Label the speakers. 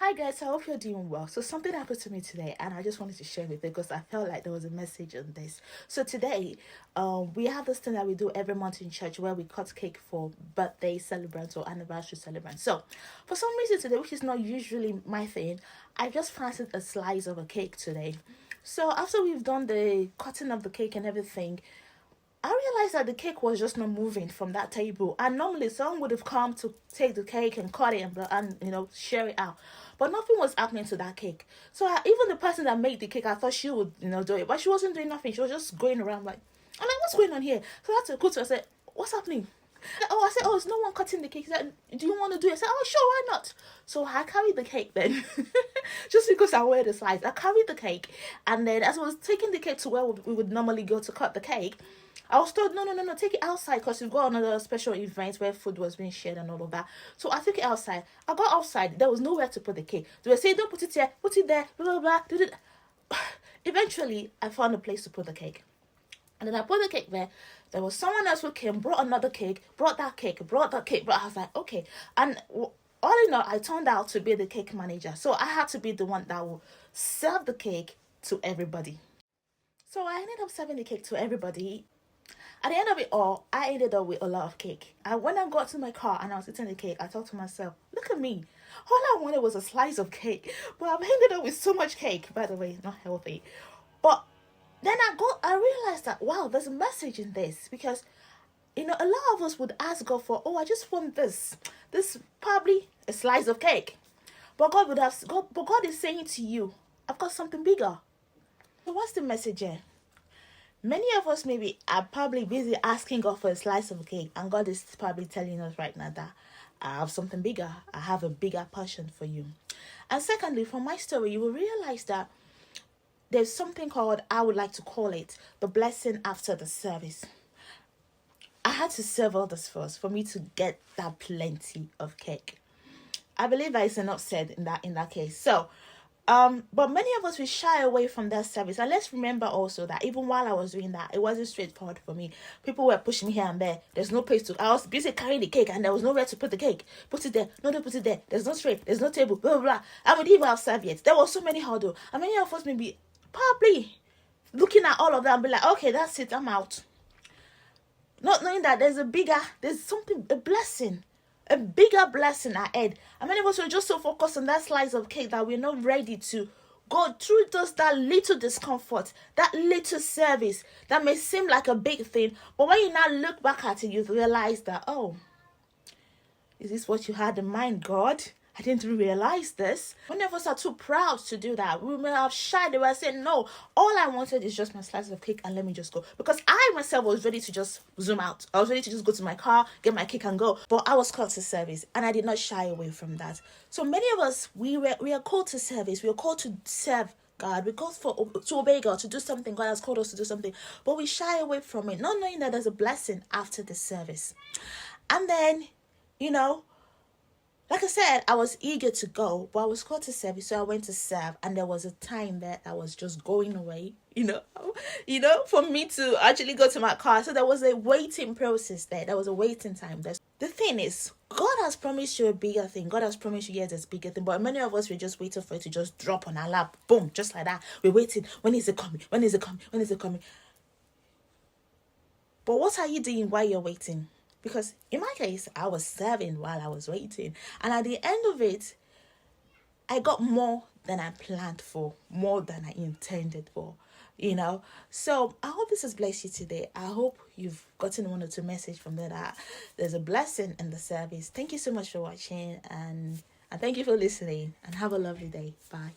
Speaker 1: Hi guys, I hope you're doing well. So something happened to me today and I just wanted to share with you because I felt like there was a message on this. So today, we have this thing that we do every month in church where we cut cake for birthday celebrants or anniversary celebrants. So for some reason today, which is not usually my thing, I just fancied a slice of a cake today. So after we've done the cutting of the cake and everything, I realized that the cake was just not moving from that table. And normally someone would have come to take the cake and cut it and share it out. But nothing was happening to that cake. So even the person that made the cake, I thought she would do it, but she wasn't doing nothing. She was just going around like, I'm like, what's going on here? So I had to go to her and say, what's happening? I said, oh, it's no one cutting the cake. He said, do you want to do it? I said, oh, sure, why not? So I carried the cake then, just because I wear the slice. I carried the cake, and then as I was taking the cake to where we would normally go to cut the cake, I was told, no, take it outside because we've got another special event where food was being shared and all of that. So I took it outside. I got outside. There was nowhere to put the cake. They were saying, don't put it here, put it there, blah, blah, blah. Eventually, I found a place to put the cake. And then I put the cake there. There was someone else who came, brought another cake, brought that cake, brought that cake. But I was like, okay. And all in all, I turned out to be the cake manager. So I had to be the one that will serve the cake to everybody. So I ended up serving the cake to everybody. At the end of it all, I ended up with a lot of cake. And when I got to my car and I was eating the cake, I thought to myself, look at me. All I wanted was a slice of cake. But I've ended up with so much cake. By the way, not healthy. But then I realized that, wow, there's a message in this. Because, a lot of us would ask God for, oh, I just want this. This probably a slice of cake. But God is saying to you, I've got something bigger. So what's the message here? Many of us maybe are probably busy asking God for a slice of cake, and God is probably telling us right now that I have something bigger. I have a bigger passion for you. And secondly, from my story, you will realize that there's something called, I would like to call it, the blessing after the service. I had to serve all this first for me to get that plenty of cake. I believe that is enough said in that case. So but many of us we shy away from that service. And let's remember also that even while I was doing that, it wasn't straightforward for me. People were pushing me here and there. There's no place to. I was busy carrying the cake, and there was nowhere to put the cake. Put it there. No, don't put it there. There's no tray. There's no table. Blah blah blah. And we didn't even have serviettes. There was so many hurdles. And many of us may be probably looking at all of that and be like, okay, that's it. I'm out. Not knowing that there's something, a bigger blessing ahead. And many of us are just so focused on that slice of cake that we're not ready to go through just that little discomfort, that little service that may seem like a big thing. But when you now look back at it, you realize that, oh, is this what you had in mind, God? I didn't realize this. Many of us are too proud to do that. We may have shied. They were saying, no, all I wanted is just my slice of cake and let me just go. Because I myself was ready to just zoom out. I was ready to just go to my car, get my cake and go. But I was called to service and I did not shy away from that. So many of us, we are called to service. We are called to serve God. We're called to obey God, to do something. God has called us to do something. But we shy away from it, not knowing that there's a blessing after the service. And then, like I said, I was eager to go, but I was called to serve, so I went to serve, and there was a time that I was just going away, for me to actually go to my car. So there was a waiting process there. There was a waiting time there. The thing is, God has promised you a bigger thing. God has promised you, yes, there's a bigger thing. But many of us, we're just waiting for it to just drop on our lap. Boom, just like that. We're waiting. When is it coming? When is it coming? When is it coming? But what are you doing while you're waiting? Because in my case, I was serving while I was waiting. And at the end of it, I got more than I planned for, more than I intended for, So I hope this has blessed you today. I hope you've gotten one or two messages from that there's a blessing in the service. Thank you so much for watching and thank you for listening and have a lovely day. Bye.